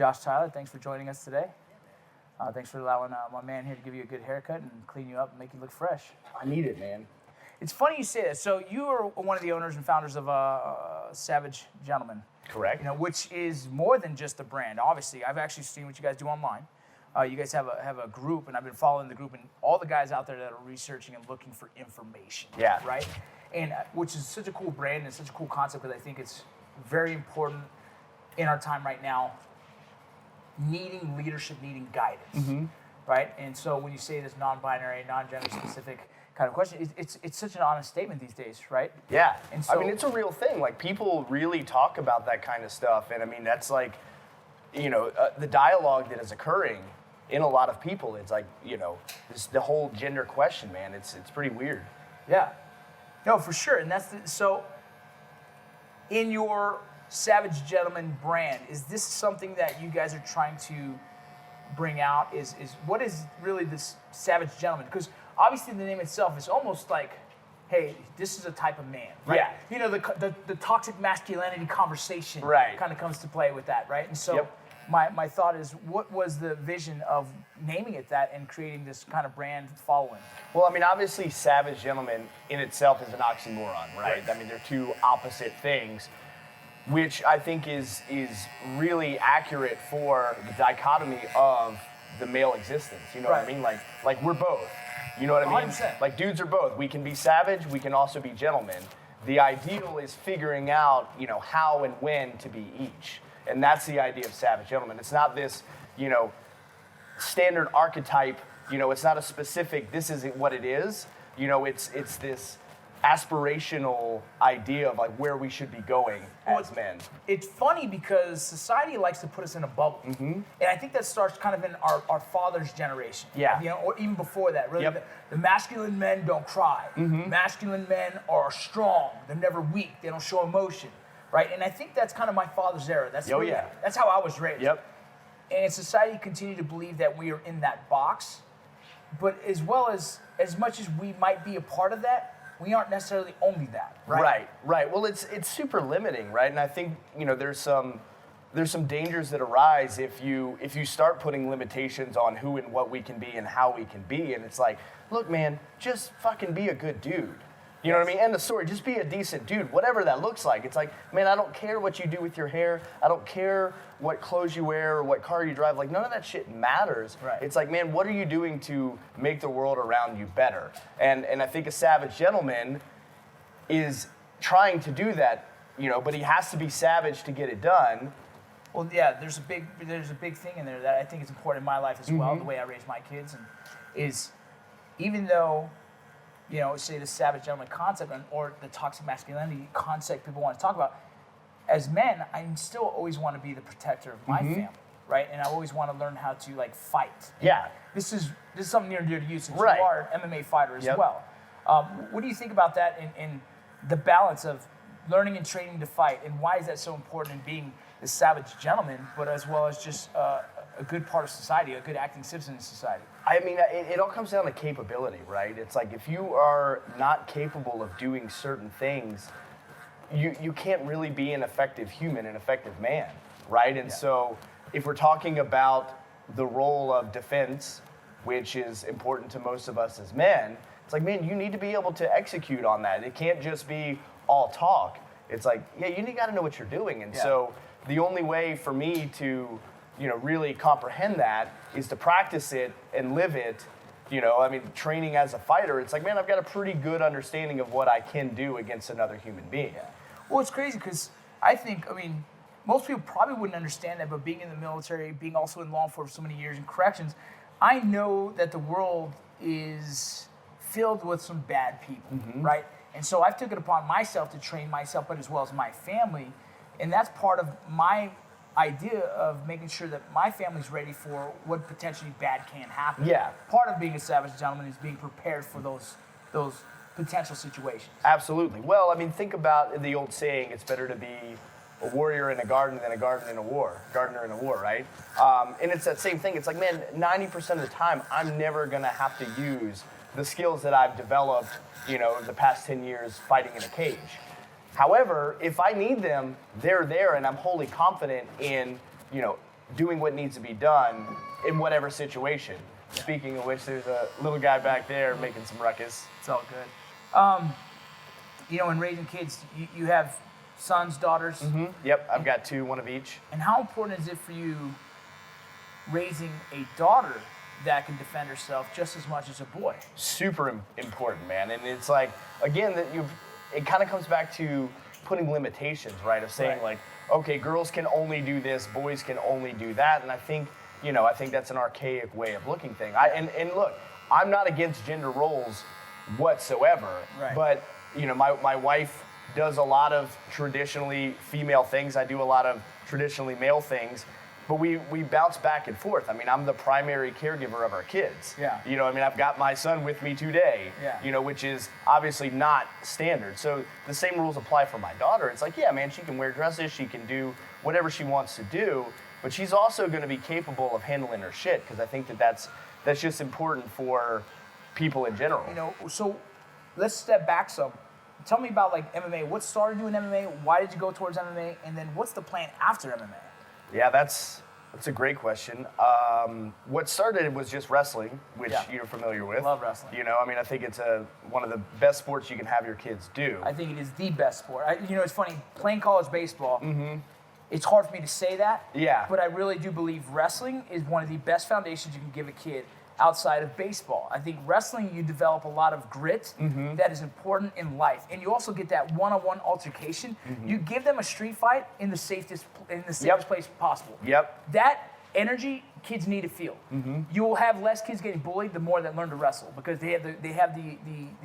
Josh Tyler, thanks for joining us today. Thanks for allowing my man here to give you a good haircut and clean you up and make you look fresh. I need it, man. It's funny you say that. So you are one of the owners and founders of Savage Gentleman. Correct. You know, which is more than just a brand. Obviously, I've actually seen what you guys do online. You guys have a group, and I've been following the group, and all the guys out there that are researching and looking for information. Yeah. Right? And which is such a cool brand and such a cool concept, because I think it's very important in our time right now, needing leadership, needing guidance, right? And so when you say this non-binary, non-gender specific kind of question, it's such an honest statement these days, right? Yeah. And so, I mean, it's a real thing. Like, people really talk about that kind of stuff. And I mean, that's like, you know, the dialogue that is occurring in a lot of people. It's like, you know, the whole gender question, man. It's pretty weird. Yeah. No, for sure. And so in your Savage Gentleman brand, is this something that you guys are trying to bring out? Is what is really this Savage Gentleman? Because obviously the name itself is almost like, hey, this is a type of man, right? Yeah. You know, the toxic masculinity conversation Right. kind of comes to play with that, right? And so my thought is, what was the vision of naming it that and creating this kind of brand following? Well, I mean, obviously, Savage Gentleman in itself is an oxymoron, right? I mean, they're two opposite things, which I think is really accurate for the dichotomy of the male existence. You know what I mean? Like we're both. You know what I mean? 100%. Like, dudes are both. We can be savage. We can also be gentlemen. The ideal is figuring out, you know, how and when to be each. And that's the idea of Savage Gentleman. It's not this, you know, standard archetype. You know, it's not a specific, this isn't what it is. You know, it's this aspirational idea of like where we should be going as men. It's funny because society likes to put us in a bubble. And I think that starts kind of in our father's generation. Yeah. You know, or even before that, really. The masculine men don't cry. Masculine men are strong. They're never weak. They don't show emotion. Right? And I think that's kind of my father's era. That's that's how I was raised. And society continued to believe that we are in that box. But as much as we might be a part of that, we aren't necessarily only that, right? Right. Well, it's super limiting, right? And I think, you know, there's some dangers that arise if you start putting limitations on who and what we can be and how we can be. And it's like, look, man, just fucking be a good dude. You know what I mean? End of story. Just be a decent dude, whatever that looks like. It's like, man, I don't care what you do with your hair. I don't care what clothes you wear or what car you drive. Like, none of that shit matters. Right. It's like, man, what are you doing to make the world around you better? And I think a Savage Gentleman is trying to do that, you know, but he has to be savage to get it done. Well, yeah, there's a big thing in there that I think is important in my life as well, the way I raise my kids, and is even though, you know, say the Savage Gentleman concept or the toxic masculinity concept people want to talk about, as men, I still always want to be the protector of my family, right? And I always want to learn how to like fight. Yeah. This is something near and dear to you since Right. you are an MMA fighter as well. What do you think about that in the balance of learning and training to fight, and why is that so important in being the Savage Gentleman, but as well as just a good part of society, a good acting citizen in society? I mean, it all comes down to capability, right? It's like, if you are not capable of doing certain things, you can't really be an effective human, an effective man, right? And so if we're talking about the role of defense, which is important to most of us as men, it's like, man, you need to be able to execute on that. It can't just be all talk. It's like, yeah, you got to know what you're doing. And so the only way for me to, you know, really comprehend that is to practice it and live it. You know, I mean, training as a fighter, it's like, man, I've got a pretty good understanding of what I can do against another human being. Well, it's crazy because I think, I mean, most people probably wouldn't understand that, but being in the military, being also in law enforcement for so many years in corrections, I know that the world is filled with some bad people, right? And so I've taken it upon myself to train myself, but as well as my family. And that's part of my idea of making sure that my family's ready for what potentially bad can happen. Yeah. Part of being a Savage Gentleman is being prepared for those potential situations. Absolutely. Well, I mean, think about the old saying, it's better to be a warrior in a garden than a gardener in a war, right? And it's that same thing. It's like, man, 90% of the time, I'm never going to have to use the skills that I've developed, you know, the past 10 years fighting in a cage. However, if I need them, they're there, and I'm wholly confident in, you know, doing what needs to be done in whatever situation. Speaking of which, there's a little guy back there making some ruckus. It's all good. You know, in raising kids, you have sons, daughters. Mm-hmm. Yep, I've got 2, one of each. And how important is it for you raising a daughter that can defend herself just as much as a boy? Super important, man. And it's like, again, it kind of comes back to putting limitations, right? Of saying like, okay, girls can only do this, boys can only do that. And I think that's an archaic way of looking thing. And look, I'm not against gender roles whatsoever, but you know, my wife does a lot of traditionally female things. I do a lot of traditionally male things, but we bounce back and forth. I mean, I'm the primary caregiver of our kids. Yeah. You know, I mean, I've got my son with me today, you know, which is obviously not standard. So the same rules apply for my daughter. It's like, yeah, man, she can wear dresses, she can do whatever she wants to do, but she's also going to be capable of handling her shit, because I think that's just important for people in general. You know, so let's step back some. Tell me about like MMA. What started you in MMA? Why did you go towards MMA? And then what's the plan after MMA? Yeah, that's a great question. What started was just wrestling, which you're familiar with. Love wrestling. You know, I mean, I think it's one of the best sports you can have your kids do. I think it is the best sport. You know, it's funny, playing college baseball, it's hard for me to say that. Yeah. But I really do believe wrestling is one of the best foundations you can give a kid outside of baseball. I think wrestling, you develop a lot of grit that is important in life. And you also get that one-on-one altercation. You give them a street fight in the safest place possible. Yep. That energy kids need to feel. You will have less kids getting bullied the more that learn to wrestle, because they have the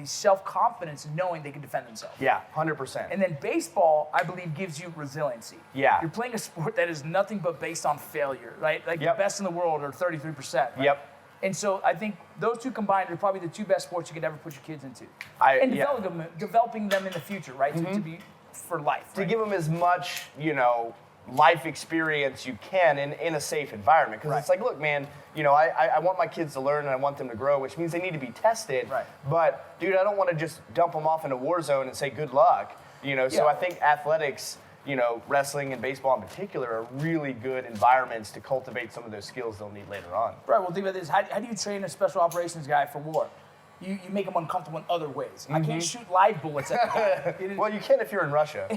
self-confidence in knowing they can defend themselves. Yeah, 100%. And then baseball, I believe, gives you resiliency. Yeah. You're playing a sport that is nothing but based on failure, right? Like the best in the world are 33%. Right? Yep. And so I think those two combined are probably the 2 best sports you could ever put your kids into. Developing them in the future, right? To be for life. To give them as much, you know, life experience you can in a safe environment. Because it's like, look, man, you know, I want my kids to learn and I want them to grow, which means they need to be tested. Right. But, dude, I don't want to just dump them off in a war zone and say good luck. You know, so I think athletics, you know, wrestling and baseball in particular are really good environments to cultivate some of those skills they'll need later on. Right, well, think about this. How do you train a special operations guy for war? You make them uncomfortable in other ways. I can't shoot live bullets at him. Well, you can if you're in Russia.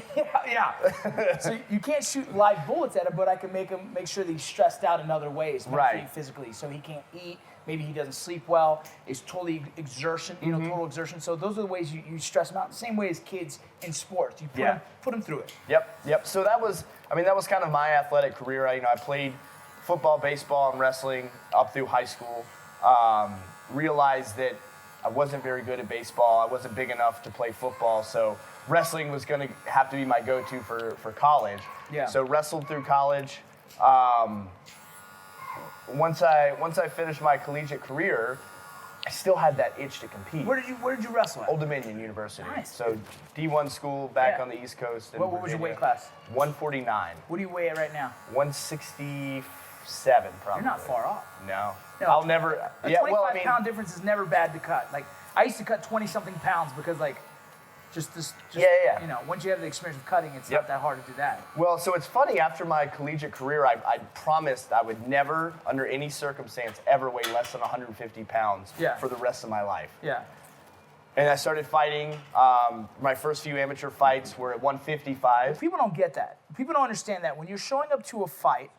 So you can't shoot live bullets at him, but I can make sure that he's stressed out in other ways, mentally, physically. So he can't eat. Maybe he doesn't sleep well. It's totally exertion, you know, total exertion. So those are the ways you stress them out. The same way as kids in sports. You put them through it. Yep. So that was kind of my athletic career. I played football, baseball, and wrestling up through high school. Realized that I wasn't very good at baseball. I wasn't big enough to play football, so wrestling was going to have to be my go-to for college. Yeah. So wrestled through college. Once I finished my collegiate career, I still had that itch to compete. Where did you wrestle at? Old Dominion University. Nice. So D1 school back on the East Coast. What was your weight class? 149. What do you weigh at right now? 167, probably. You're not far off. No. No, I'll never. A 25-pound difference is never bad to cut. Like, I used to cut 20-something pounds because, like, just you know, once you have the experience of cutting, it's not that hard to do that. Well, so it's funny, after my collegiate career, I promised I would never, under any circumstance, ever weigh less than 150 pounds for the rest of my life. Yeah. And I started fighting. My first few amateur fights were at 155. People don't get that. People don't understand that. When you're showing up to a fight,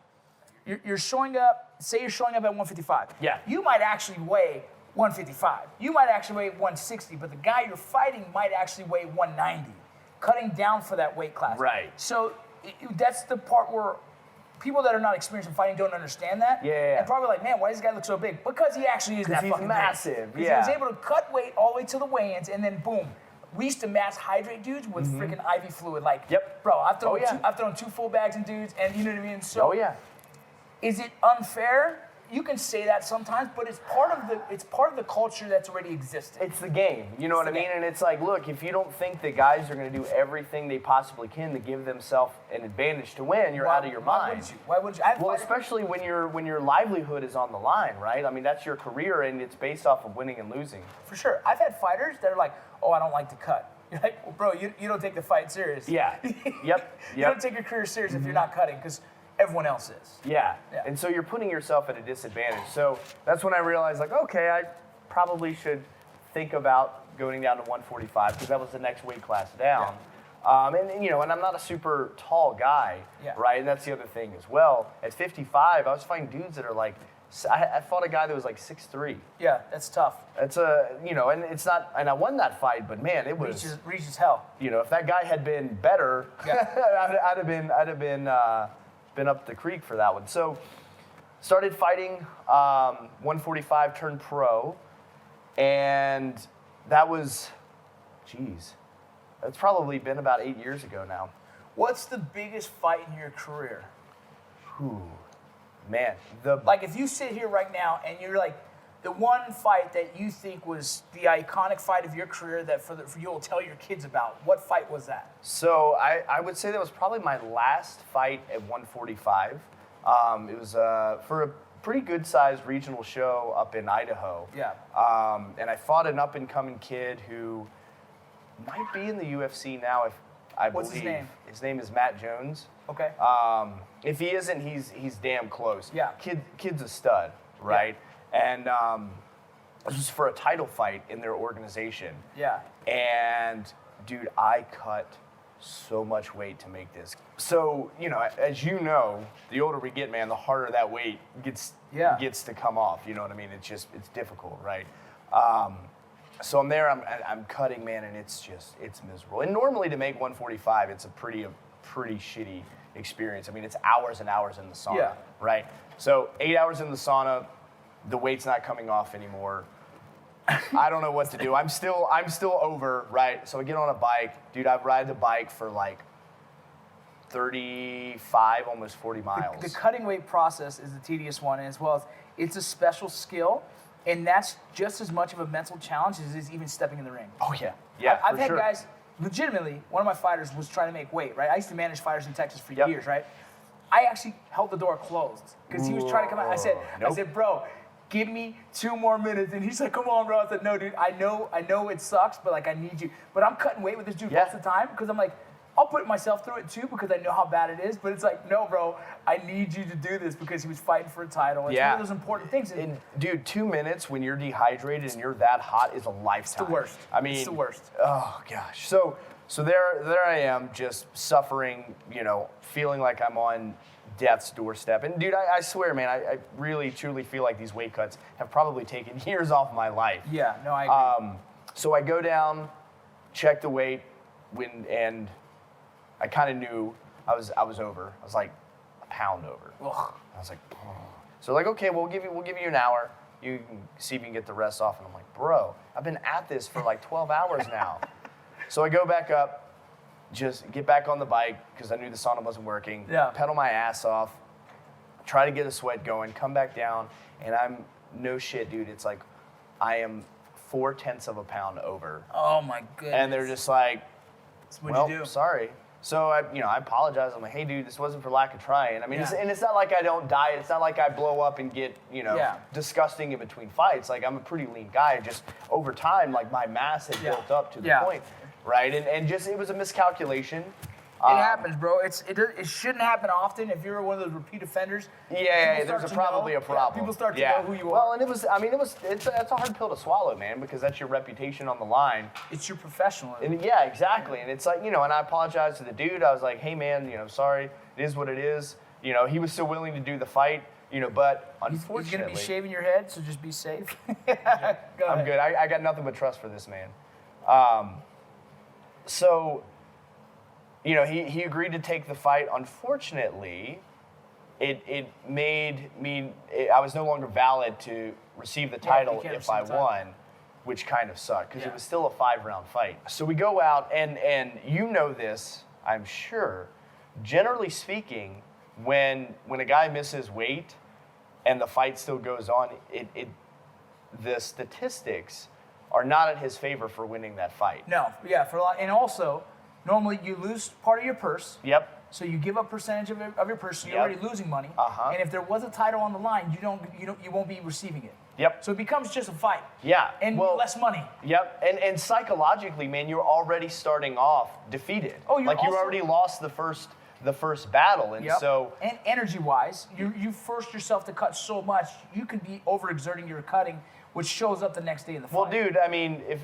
you're showing up, say you're showing up at 155. Yeah. You might actually weigh 155. You might actually weigh 160, but the guy you're fighting might actually weigh 190, cutting down for that weight class. Right. So that's the part where people that are not experienced in fighting don't understand that. Yeah. And probably like, man, why does this guy look so big? Because he actually is that he's fucking massive. Big. He was able to cut weight all the way to the weigh-ins, and then boom. We used to mass hydrate dudes with freaking IV fluid. Like, bro, I've thrown 2 full bags in dudes, and you know what I mean? So, is it unfair? You can say that sometimes, but it's part of the culture that's already existed. It's the game, you know what I mean? And it's like, look, if you don't think that guys are going to do everything they possibly can to give themselves an advantage to win, you're out of your mind. Why would you? Well, especially when your livelihood is on the line, right? I mean, that's your career, and it's based off of winning and losing. For sure. I've had fighters that are like, oh, I don't like to cut. You're like, well, bro, you don't take the fight serious. Yeah. Yep. You don't take your career serious if you're not cutting, because everyone else is. Yeah. Yeah. And so you're putting yourself at a disadvantage. So that's when I realized, like, okay, I probably should think about going down to 145 because that was the next weight class down. And you know, and I'm not a super tall guy, right? And that's the other thing as well. At 55, I was fighting dudes that are like, I fought a guy that was like 6'3". Yeah, that's tough. It's a, you know, and it's not, and I won that fight, but man, it was reaches hell. You know, if that guy had been better, I'd have been up the creek for that one. So started fighting 145, turned pro, and that was, geez, that's probably been about 8 years ago now. What's the biggest fight in your career? Ooh, man, like if you sit here right now and you're like, the one fight that you think was the iconic fight of your career that for you'll tell your kids about, what fight was that? So I would say that was probably my last fight at 145. It was for a pretty good-sized regional show up in Idaho. Yeah. And I fought an up-and-coming kid who might be in the UFC now, if I believe. What's his name? His name is Matt Jones. Okay. If he isn't, he's damn close. Yeah. Kid's a stud, right? Yeah. And this was for a title fight in their organization. Yeah. And dude, I cut so much weight to make this. So, you know, as you know, the older we get, man, the harder that weight gets to come off. You know what I mean? It's difficult, right? So I'm there, I'm cutting, man, and it's miserable. And normally to make 145, it's a pretty shitty experience. I mean, it's hours and hours in the sauna, right? So 8 hours in the sauna, the weight's not coming off anymore. I don't know what to do. I'm still over, right? So I get on a bike. Dude, I've ride the bike for like 35, almost 40 miles. The cutting weight process is the tedious one, as well as it's a special skill, and that's just as much of a mental challenge as it is even stepping in the ring. Oh, yeah. Yeah, I've had guys, legitimately, one of my fighters was trying to make weight, right? I used to manage fighters in Texas for years, right? I actually held the door closed because he was trying to come out. I said, bro, give me 2 more minutes. And he's like, come on, bro. I said, no, dude, I know it sucks, but like I need you. But I'm cutting weight with this dude most of the time because I'm like, I'll put myself through it too because I know how bad it is. But it's like, no, bro, I need you to do this because he was fighting for a title. It's one of those important things. And dude, 2 minutes when you're dehydrated and you're that hot is a lifetime. It's the worst. I mean, it's the worst. Oh gosh. So there I am, just suffering. You know, feeling like I'm on death's doorstep. And dude, I swear, man, I really truly feel like these weight cuts have probably taken years off my life. Yeah. No, I agree. So I go down, check the weight, and I kind of knew I was over. I was like a pound over. Ugh. I was like, oh. So like, okay, we'll give you an hour. You can see if you can get the rest off. And I'm like, bro, I've been at this for like 12 hours now. So I go back up, just get back on the bike because I knew the sauna wasn't working. Yeah. Pedal my ass off, try to get a sweat going, come back down, and I'm no shit, dude. It's like I am 0.4 of a pound over. Oh my goodness. And they're just like, what'd you do? Sorry. So I apologize. I'm like, hey, dude, this wasn't for lack of trying. I mean, it's not like I don't diet. It's not like I blow up and get, disgusting in between fights. Like, I'm a pretty lean guy. Just over time, like, my mass had built up to the point, right? And just, it was a miscalculation. It happens, bro. It shouldn't happen often. If you're one of those repeat offenders, there's probably a problem. People start to know who you are. Well, and it's a hard pill to swallow, man, because that's your reputation on the line. It's your professionalism. And yeah, exactly. And it's like, and I apologized to the dude. I was like, hey, man, sorry. It is what it is. He was still willing to do the fight, but unfortunately. He's going to be shaving your head, so just be safe. I'm good. I got nothing but trust for this man. So, he agreed to take the fight. Unfortunately, it made me, I was no longer valid to receive the title if I won, which kind of sucked because it was still a 5-round fight. So we go out, and this, I'm sure, generally speaking, when a guy misses weight and the fight still goes on, the statistics are not in his favor for winning that fight. No, for a lot, and also, normally you lose part of your purse. Yep. So you give up percentage of your purse. So you're already losing money. Uh-huh. And if there was a title on the line, you won't be receiving it. Yep. So it becomes just a fight. Yeah. And less money. Yep. And psychologically, man, you're already starting off defeated. Oh, you already lost the first the first battle. And so, and energy-wise, you forced yourself to cut so much, you could be overexerting your cutting, which shows up the next day in the fight. well, dude, I mean, if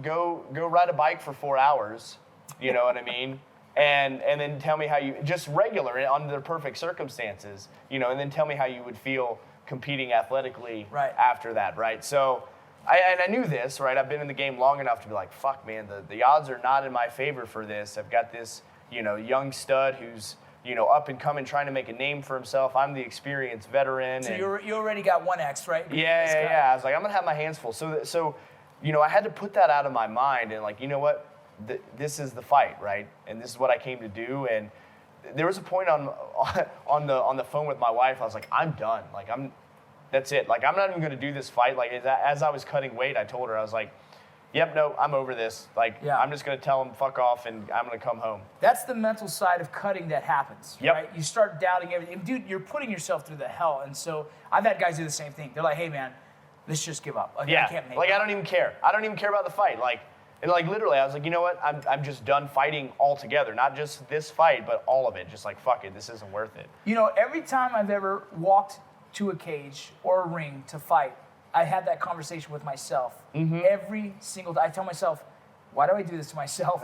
go ride a bike for 4 hours, you know what I mean, and then tell me how you just regular under perfect circumstances, and then tell me how you would feel competing athletically after that, right? So, I knew this, right? I've been in the game long enough to be like, fuck, man, the odds are not in my favor for this. I've got this, young stud who's, up and coming, trying to make a name for himself. I'm the experienced veteran. So you already got 1X, right? Yeah. I was like, I'm gonna have my hands full. So, I had to put that out of my mind and like, you know what? This is the fight, right? And this is what I came to do. And there was a point on the phone with my wife. I was like, I'm done. Like that's it. Like I'm not even gonna do this fight. Like as I was cutting weight, I told her I was like, yep, no, I'm over this. Like, I'm just going to tell him fuck off and I'm going to come home. That's the mental side of cutting that happens, right? You start doubting everything. Dude, you're putting yourself through the hell. And so I've had guys do the same thing. They're like, hey, man, let's just give up. Like, I can't make it. I don't even care. I don't even care about the fight. Like literally, I was like, you know what? I'm just done fighting altogether. Not just this fight, but all of it. Just like, fuck it, this isn't worth it. Every time I've ever walked to a cage or a ring to fight, I had that conversation with myself every single day. I tell myself, why do I do this to myself?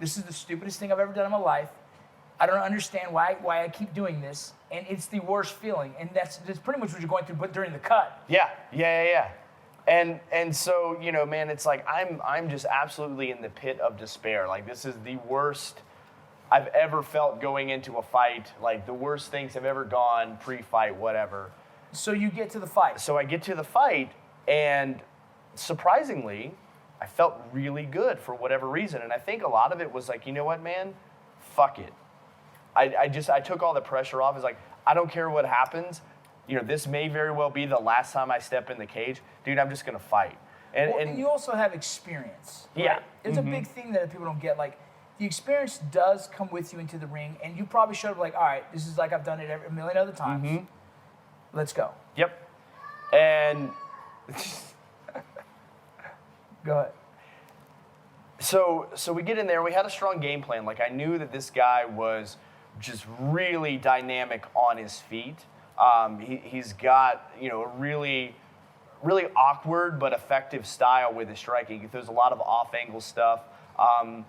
This is the stupidest thing I've ever done in my life. I don't understand why I keep doing this, and it's the worst feeling. And that's pretty much what you're going through, but during the cut. Yeah. And so, man, it's like I'm just absolutely in the pit of despair. Like this is the worst I've ever felt going into a fight. Like the worst things have ever gone pre-fight, whatever. So you get to the fight. So I get to the fight, and surprisingly, I felt really good for whatever reason. And I think a lot of it was like, you know what, man? Fuck it. I took all the pressure off. It's like, I don't care what happens. This may very well be the last time I step in the cage. Dude, I'm just going to fight. And you also have experience. Right? Yeah. It's a big thing that people don't get. Like, the experience does come with you into the ring, and you probably showed up like, all right, this is like I've done it a million other times. Let's go. Yep. And go ahead. So we get in there. We had a strong game plan. Like I knew that this guy was just really dynamic on his feet. He's got a really awkward but effective style with his striking. He throws a lot of off-angle stuff. Kind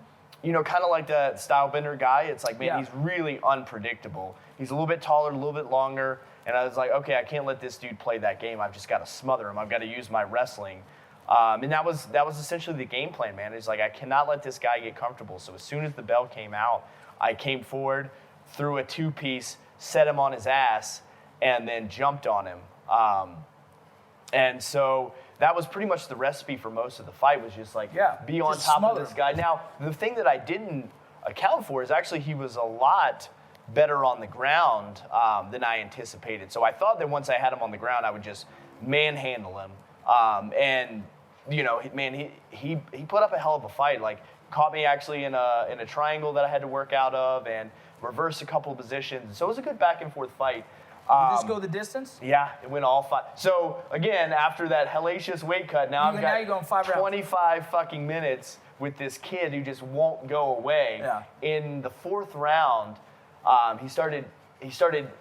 of like the style bender guy. It's like, man, he's really unpredictable. He's a little bit taller, a little bit longer. And I was like, okay, I can't let this dude play that game. I've just got to smother him. I've got to use my wrestling. And that was essentially the game plan, man. It's like, I cannot let this guy get comfortable. So as soon as the bell came out, I came forward, threw a two-piece, set him on his ass, and then jumped on him. And so that was pretty much the recipe for most of the fight, was just like, be on top of this guy. Now, the thing that I didn't account for is actually he was a lot better on the ground than I anticipated. So I thought that once I had him on the ground, I would just manhandle him. And man, he put up a hell of a fight. Like caught me actually in a triangle that I had to work out of, and reversed a couple of positions. So it was a good back and forth fight. Did this go the distance? Yeah, it went all 5. So again, after that hellacious weight cut, now I've got you're going 5 rounds. 25 fucking minutes with this kid who just won't go away. Yeah. In the 4th round, he started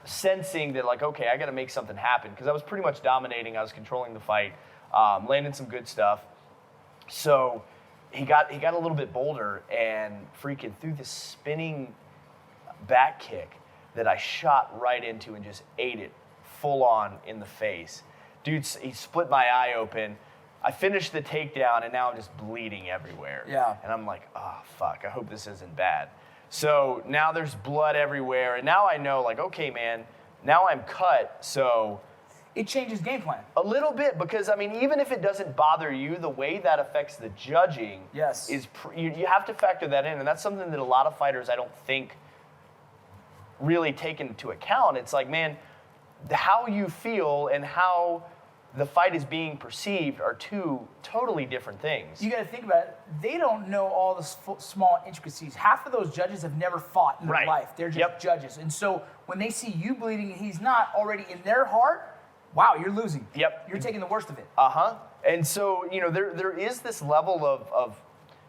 sensing that, like, okay, I got to make something happen, because I was pretty much dominating. I was controlling the fight, landing some good stuff. So he got a little bit bolder and freaking threw this spinning back kick that I shot right into and just ate it full on in the face. Dude, he split my eye open. I finished the takedown, and now I'm just bleeding everywhere. Yeah. And I'm like, oh, fuck, I hope this isn't bad. So now there's blood everywhere, and now I know, like, okay, man, now I'm cut, so... It changes game plan. A little bit, because, I mean, even if it doesn't bother you, the way that affects the judging is... You have to factor that in, and that's something that a lot of fighters, I don't think, really take into account. It's like, man, how you feel and how the fight is being perceived are two totally different things. You got to think about it. They don't know all the small intricacies. Half of those judges have never fought in their life. They're just judges. And so when they see you bleeding and he's not, already in their heart, wow, you're losing. Yep. You're taking the worst of it. And so, there is this level of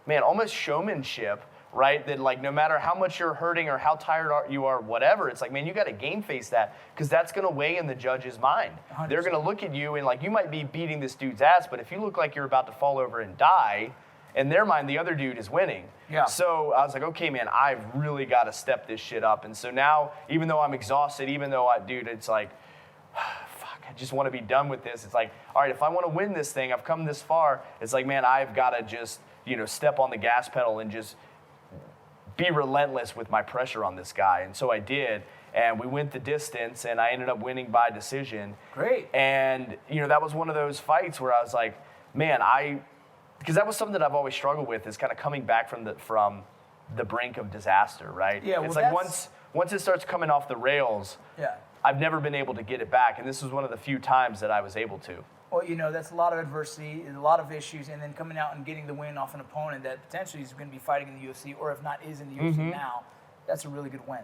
man, almost showmanship right? That like no matter how much you're hurting or how tired you are, whatever, it's like, man, you got to game face that because that's going to weigh in the judge's mind. 100%. They're going to look at you and like you might be beating this dude's ass, but if you look like you're about to fall over and die, in their mind, the other dude is winning. Yeah. So I was like, okay, man, I've really got to step this shit up. And so now, even though I'm exhausted, even though it's like, fuck, I just want to be done with this. It's like, all right, if I want to win this thing, I've come this far. It's like, man, I've got to just, step on the gas pedal and just be relentless with my pressure on this guy. And so I did. And we went the distance, and I ended up winning by decision. Great. And, that was one of those fights where I was like, man, because that was something that I've always struggled with is kind of coming back from the brink of disaster, right? Yeah, it's like once it starts coming off the rails, yeah, I've never been able to get it back, and this was one of the few times that I was able to. Well, that's a lot of adversity, a lot of issues, and then coming out and getting the win off an opponent that potentially is going to be fighting in the UFC, or if not is in the UFC now, that's a really good win.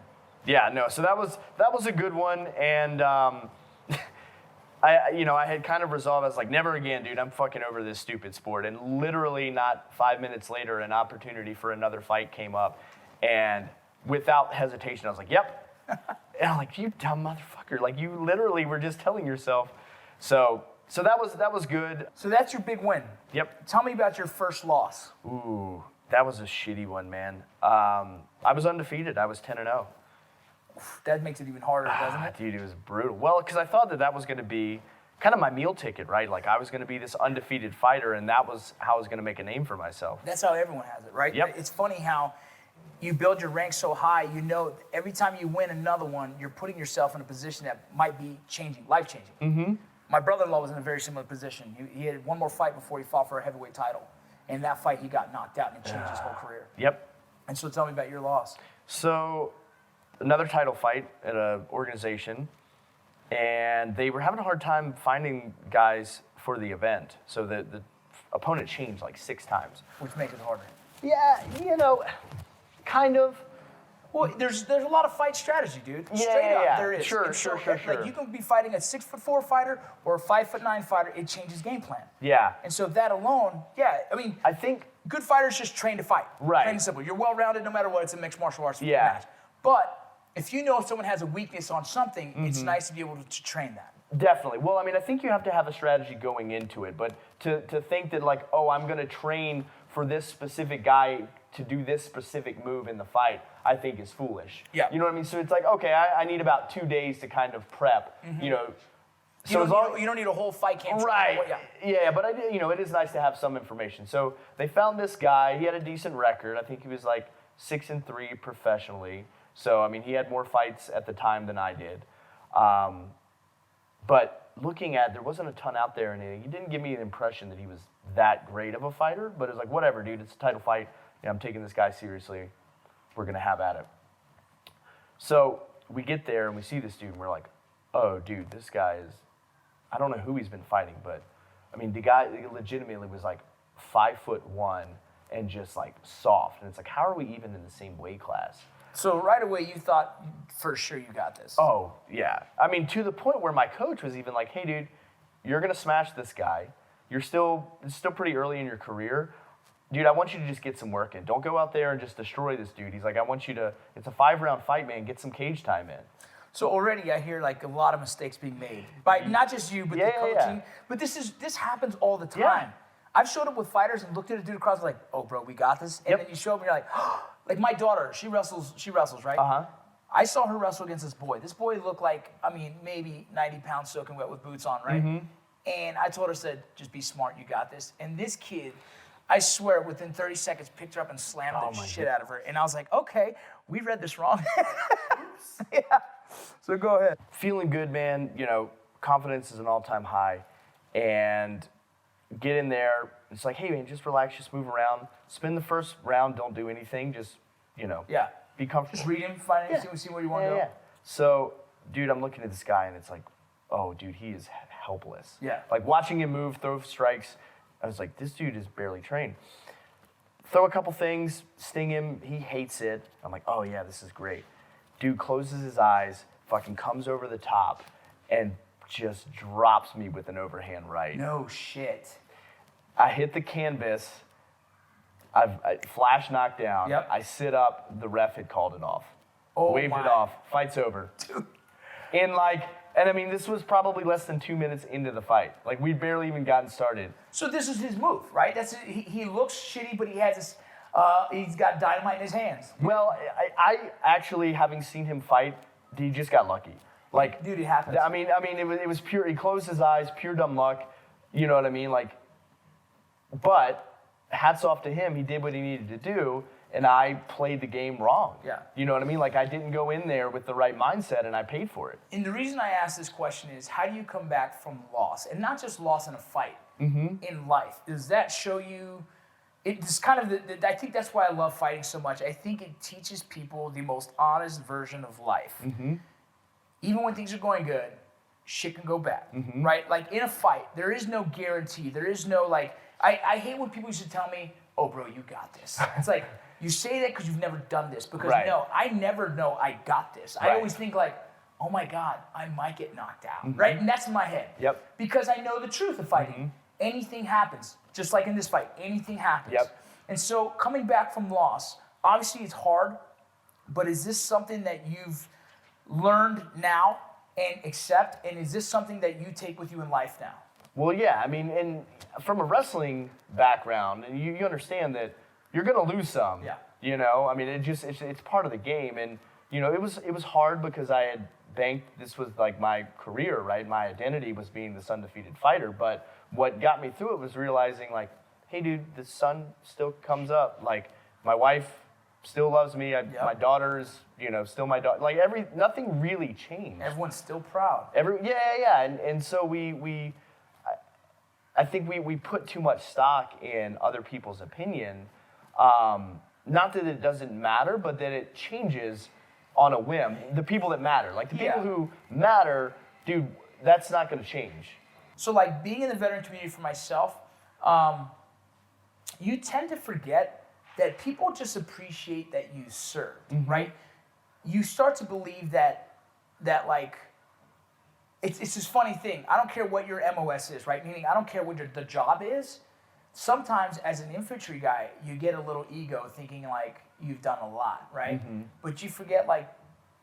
Yeah, no, so that was a good one, and I had kind of resolved, I was like, never again, dude, I'm fucking over this stupid sport. And literally not 5 minutes later, an opportunity for another fight came up. And without hesitation, I was like, yep. And I'm like, you dumb motherfucker. Like, you literally were just telling yourself. So that was good. So that's your big win. Yep. Tell me about your first loss. Ooh, that was a shitty one, man. I was undefeated. I was 10-0. That makes it even harder, doesn't it? Dude, it was brutal. Well, because I thought that was going to be kind of my meal ticket, right? Like I was going to be this undefeated fighter, and that was how I was going to make a name for myself. That's how everyone has it, right? Yep. It's funny how you build your rank so high, every time you win another one, you're putting yourself in a position that might be life-changing. Mm-hmm. My brother-in-law was in a very similar position. He had one more fight before he fought for a heavyweight title. And that fight, he got knocked out, and it changed his whole career. Yep. And so tell me about your loss. So another title fight at an organization, and they were having a hard time finding guys for the event. So the opponent changed like 6 times. Which makes it harder. Yeah, kind of. Well, there's a lot of fight strategy, dude. Yeah, Straight up, yeah. there is. Sure. Like, you can be fighting a 6'4" fighter or a 5'9" fighter. It changes game plan. Yeah. And so that alone, I think good fighters just train to fight. Right. Plain and simple. You're well-rounded no matter what. It's a mixed martial arts Yeah. match. But if someone has a weakness on something, it's nice to be able to train that. Definitely. Well, I think you have to have a strategy going into it, but to think that like, oh, I'm going to train for this specific guy to do this specific move in the fight, I think is foolish. Yeah. You know what I mean? So it's like, okay, I need about 2 days to kind of prep, So you don't need a whole fight camp. Right. Yeah, but it is nice to have some information. So they found this guy. He had a decent record. I think he was like 6-3 professionally. So, he had more fights at the time than I did. But looking at, there wasn't a ton out there, and he didn't give me an impression that he was that great of a fighter. But it's like, whatever, dude, it's a title fight. I'm taking this guy seriously. We're going to have at it. So we get there, and we see this dude, and we're like, oh, dude, this guy is, I don't know who he's been fighting, but, the guy legitimately was like 5'1" and just like soft. And it's like, how are we even in the same weight class? So right away you thought for sure you got this. Oh, yeah. To the point where my coach was even like, hey, dude, you're going to smash this guy. It's still pretty early in your career. Dude, I want you to just get some work in. Don't go out there and just destroy this dude. He's like, I want you to, it's a 5-round fight, man. Get some cage time in. So already I hear like a lot of mistakes being made by not just you, but the coaching. Yeah. But this happens all the time. Yeah. I've showed up with fighters and looked at a dude across like, oh, bro, we got this. And then you show up and you're like, oh, like my daughter, she wrestles, right? Uh-huh. I saw her wrestle against this boy. This boy looked like, maybe 90 pounds soaking wet with boots on, right? Mm-hmm. And I told her, said, just be smart, you got this. And this kid, I swear, within 30 seconds, picked her up and slammed the shit out of her. And I was like, okay, we read this wrong. Yeah. So go ahead. Feeling good, man. Confidence is an all-time high. And get in there. It's like, hey, man, just relax, just move around. Spend the first round, don't do anything. Just, be comfortable. Just read him, find him, see where you want to go. Yeah. So, dude, I'm looking at this guy, and it's like, oh, dude, he is helpless. Yeah. Like, watching him move, throw strikes, I was like, this dude is barely trained. Throw a couple things, sting him, he hates it. I'm like, oh, yeah, this is great. Dude closes his eyes, fucking comes over the top, and just drops me with an overhand right. No shit. I hit the canvas, Flash knocked down. Yep. I sit up. The ref had called it off. Oh Waved it off. Fight's over. And I mean, this was probably less than 2 minutes into the fight. Like, we'd barely even gotten started. So this is his move, right? He looks shitty, but he has this. He's got dynamite in his hands. Well, I actually, having seen him fight, he just got lucky. Like, dude, it happens. I mean, it was pure. He closed his eyes, pure dumb luck. You know what I mean? Like, but hats off to him. He did what he needed to do, and I played the game wrong. Yeah. You know what I mean? Like, I didn't go in there with the right mindset, and I paid for it. And the reason I ask this question is, how do you come back from loss, and not just loss in a fight, in life? Does that show you? It's kind of I think that's why I love fighting so much. I think it teaches people the most honest version of life. Even when things are going good, shit can go bad, right? Like, in a fight, there is no guarantee. There is no, like, I hate when people used to tell me, oh, bro, you got this. It's like, you say that because you've never done this. Because, no, I never know I got this. I always think, like, oh, my God, I might get knocked out, right? And that's in my head. Yep. Because I know the truth of fighting. Anything happens, just like in this fight. Anything happens. Yep. And so, coming back from loss, obviously it's hard, but is this something that you've learned now and accept, and is this something that you take with you in life now? Well, yeah, I mean, and from a wrestling background, and you understand that you're gonna lose some. Yeah. You know, I mean, it's part of the game, and you know, it was hard because I had banked. This was like my career, right? My identity was being this undefeated fighter. But what got me through it was realizing, like, hey, dude, the sun still comes up. Like, my wife still loves me. My daughter's, you know, still my daughter. Like, nothing really changed. Everyone's still proud. And so I think we put too much stock in other people's opinion. Not that it doesn't matter, but that it changes on a whim. The people that matter, like the people who matter, dude, that's not going to change. So, like, being in the veteran community for myself, you tend to forget that people just appreciate that you served, right? You start to believe that like, it's this funny thing. I don't care what your MOS is, right? Meaning, I don't care what the job is. Sometimes, as an infantry guy, you get a little ego thinking, like, you've done a lot, right? But you forget, like,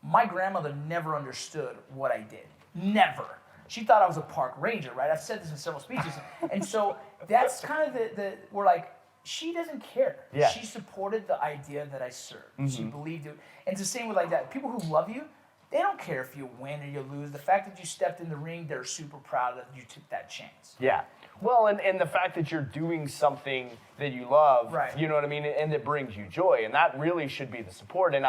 my grandmother never understood what I did. Never. She thought I was a park ranger, right? I've said this in several speeches. And so that's kind of we're like, she doesn't care. Yeah. She supported the idea that I served. She believed it. And it's the same with, like, that. People who love you, they don't care if you win or you lose. The fact that you stepped in the ring, they're super proud that you took that chance. Yeah. Well, and the fact that you're doing something that you love, right. You know what I mean, and that brings you joy, and that really should be the support. And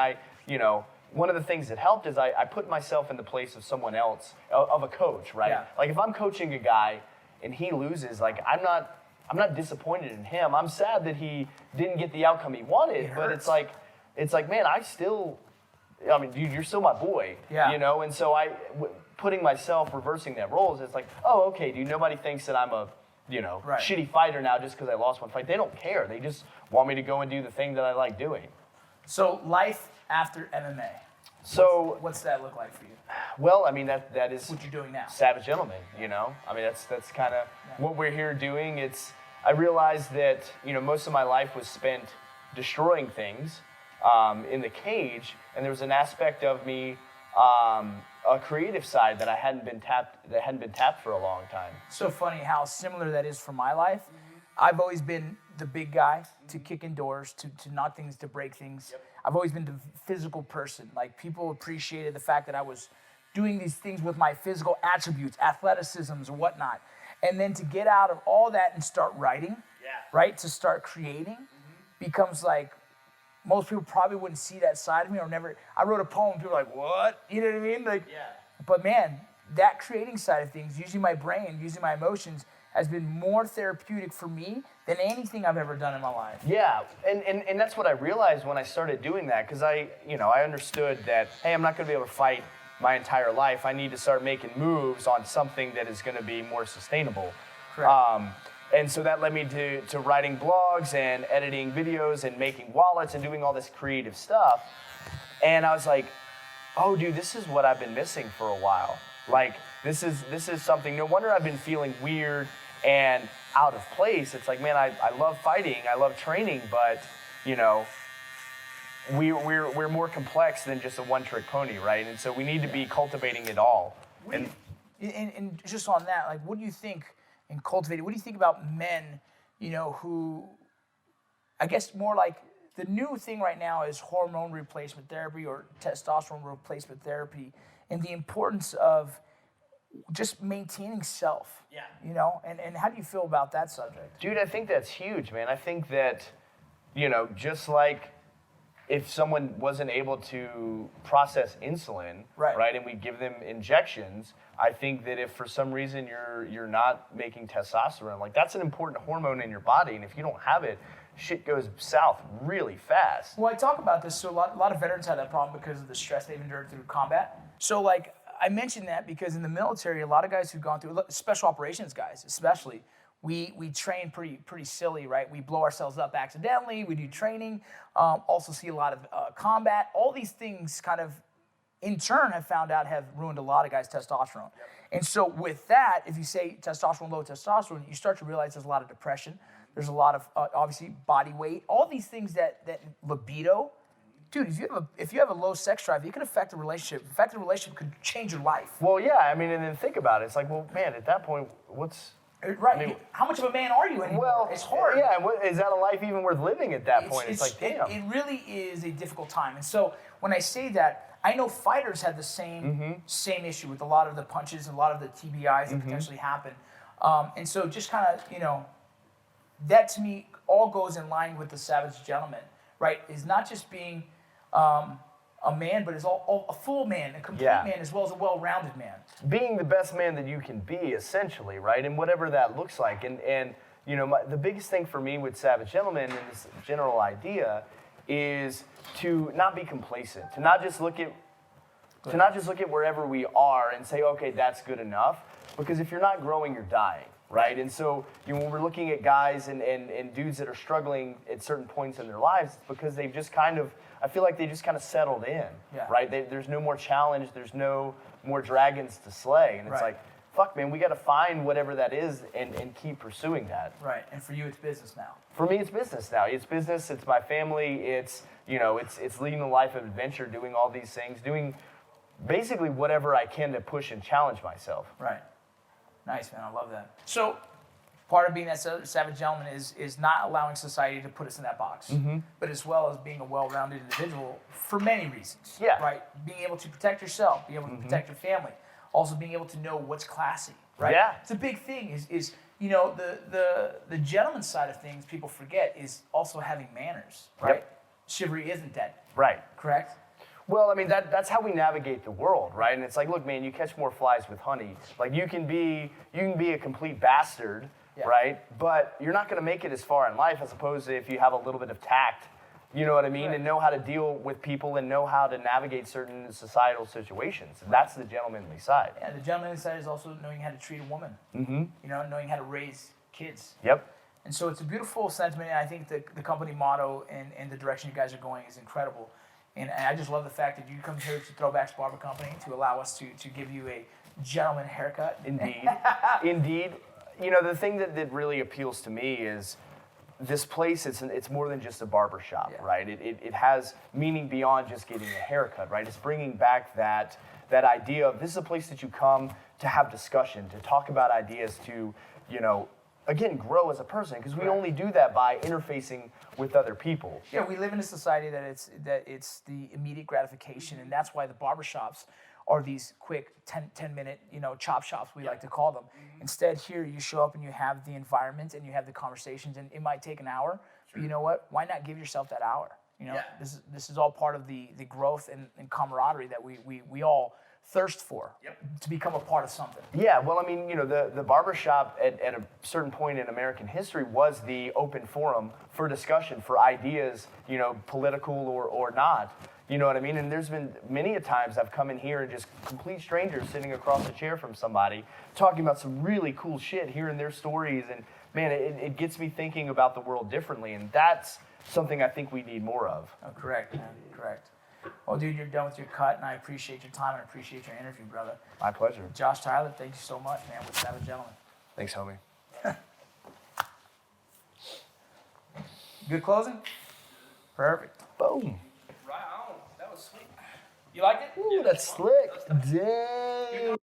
one of the things that helped is I put myself in the place of someone else, of a coach, right? Yeah. Like, if I'm coaching a guy and he loses, like, I'm not disappointed in him. I'm sad that he didn't get the outcome he wanted, but it's like, man, dude, you're still my boy, you know? And so putting myself, reversing that role, it's like, oh, okay, dude, nobody thinks that I'm a, shitty fighter now just because I lost one fight. They don't care. They just want me to go and do the thing that I like doing. So, life after MMA. So what's that look like for you? Well, I mean, that is what you're doing now. Savage Gentleman, you know? I mean, that's kind of what we're here doing. I realized that, most of my life was spent destroying things in the cage, and there was an aspect of me, a creative side that hadn't been tapped for a long time. So funny how similar that is for my life. I've always been the big guy to kick in doors, to knock things, to break things. Yep. I've always been the physical person. Like, people appreciated the fact that I was doing these things with my physical attributes, athleticisms or whatnot. And then to get out of all that and start writing, right? To start creating becomes like, most people probably wouldn't see that side of me or never. I wrote a poem, people are like, what? You know what I mean? Like, but man, that creating side of things, using my brain, using my emotions, has been more therapeutic for me than anything I've ever done in my life. Yeah, and that's what I realized when I started doing that, because I understood that, hey, I'm not going to be able to fight my entire life. I need to start making moves on something that is going to be more sustainable. Correct. And so that led me to writing blogs and editing videos and making wallets and doing all this creative stuff. And I was like, oh, dude, this is what I've been missing for a while. Like, this is something, no wonder I've been feeling weird and out of place. It's like, man, I love fighting, I love training, but you know, we're more complex than just a one-trick pony, right? And so we need to be cultivating it all. And just on that, like, what do you think in cultivating? What do you think about men, you know, who, I guess more like the new thing right now is hormone replacement therapy or testosterone replacement therapy, and the importance of just maintaining self. Yeah. You know, and how do you feel about that subject? Dude, I think that's huge, man. I think that, you know, just like if someone wasn't able to process insulin, right, and we give them injections, I think that if for some reason you're not making testosterone, like that's an important hormone in your body, and if you don't have it, shit goes south really fast. Well, I talk about this, so a lot of veterans have that problem because of the stress they've endured through combat. So like, I mentioned that because in the military, a lot of guys who've gone through, special operations guys especially, we train pretty silly, right? We blow ourselves up accidentally, we do training, also see a lot of combat. All these things kind of, in turn, have found out have ruined a lot of guys' testosterone. Yep. And so with that, if you say testosterone, low testosterone, you start to realize there's a lot of depression. There's a lot of, obviously, body weight. All these things that libido, dude, if you have a low sex drive, it can affect a relationship. In fact, the relationship could change your life. Well, yeah, I mean, and then think about it. It's like, well, man, at that point, what's... Right. I mean, how much of a man are you anymore? Well, it's hard. Yeah, is that a life even worth living at that point? It's like, damn. It really is a difficult time. And so when I say that, I know fighters have the same issue with a lot of the punches and a lot of the TBIs that potentially happen. And so just kind of, you know, that to me all goes in line with the savage gentleman, right? Is not just being a man, but is all a full man, a complete man, as well as a well-rounded man. Being the best man that you can be, essentially, right? And whatever that looks like. And you know, the biggest thing for me with Savage Gentleman and this general idea is to not be complacent, to not just look at wherever we are and say, okay, that's good enough. Because if you're not growing, you're dying, right? And so, you know, when we're looking at guys and dudes that are struggling at certain points in their lives, it's because they've just kind of, I feel like they just kind of settled in, right? There's no more challenge, there's no more dragons to slay. And it's like, fuck, man, we got to find whatever that is and keep pursuing that. Right, and for you, it's business now. For me, it's business now. It's business, it's my family, it's, you know, it's leading a life of adventure, doing all these things, doing basically whatever I can to push and challenge myself. Right. Nice, man, I love that. So, part of being that savage gentleman is not allowing society to put us in that box, but as well as being a well-rounded individual for many reasons. Yeah. Right. Being able to protect yourself, being able to protect your family, also being able to know what's classy. Right. Yeah. It's a big thing. Is you know the gentleman side of things people forget is also having manners. Right. Yep. Chivalry isn't dead. Right. Correct. Well, I mean, that's how we navigate the world, right? And it's like, look, man, you catch more flies with honey. Like, you can be a complete bastard, right? But you're not going to make it as far in life as opposed to if you have a little bit of tact, you know what I mean? Right. And know how to deal with people and know how to navigate certain societal situations. And that's the gentlemanly side. Yeah, the gentlemanly side is also knowing how to treat a woman. You know, knowing how to raise kids. Yep. And so it's a beautiful sentiment, and I think the company motto and the direction you guys are going is incredible. And I just love the fact that you come here to Throwbacks Barber Company to allow us to give you a gentleman haircut. Indeed. Indeed. You know, the thing that really appeals to me is this place, it's more than just a barbershop, right? It has meaning beyond just getting a haircut, right? It's bringing back that idea of this is a place that you come to have discussion, to talk about ideas, to, you know, again, grow as a person, because we only do that by interfacing with other people. Yeah, we live in a society that it's the immediate gratification, and that's why the barbershops are these quick 10-minute, you know, chop shops, we like to call them. Instead, here you show up and you have the environment and you have the conversations, and it might take an hour, but you know what? Why not give yourself that hour? You know, this is all part of the growth and camaraderie that we all thirst for, to become a part of something. Yeah, well, I mean, you know, the barbershop at a certain point in American history was the open forum for discussion, for ideas, you know, political or not. You know what I mean? And there's been many a times I've come in here and just complete strangers sitting across the chair from somebody talking about some really cool shit, hearing their stories, and man, it gets me thinking about the world differently, and that's something I think we need more of. Oh, correct, man, correct. Well, dude, you're done with your cut, and I appreciate your time and I appreciate your interview, brother. My pleasure. Josh Tyler, thank you so much, man, with Savage Gentleman. Thanks, homie. Good closing? Perfect. Boom. Right on. That was sweet. You like it? Ooh, that's slick. Dang.